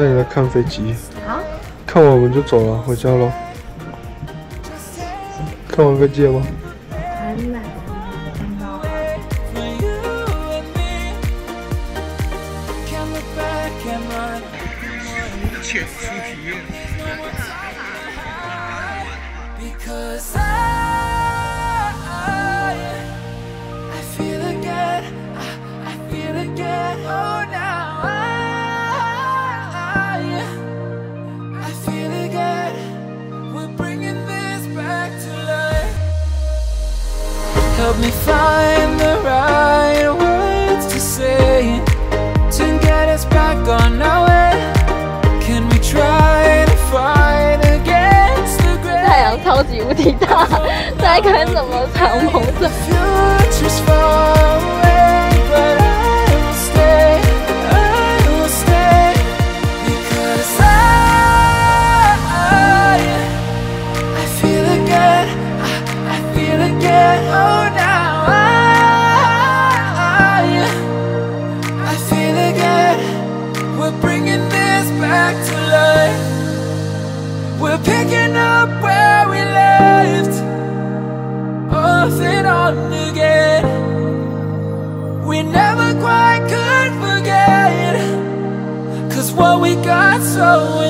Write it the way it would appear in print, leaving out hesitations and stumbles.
带你来看飞机。好，看完我们就走了，回家喽。看完飞机了吗？还没。前出体验。Help me find the right words to say to get us back on our way. Can we try to fight against the grain? 太阳超级无敌大，大家看怎么长毛的。 Future's far away, but I will stay. I will stay because I feel again. I feel again. Oh, now I feel again. We're bringing this back to life. We're picking up where we left off and on again. We never quite could forget, 'cause what we got so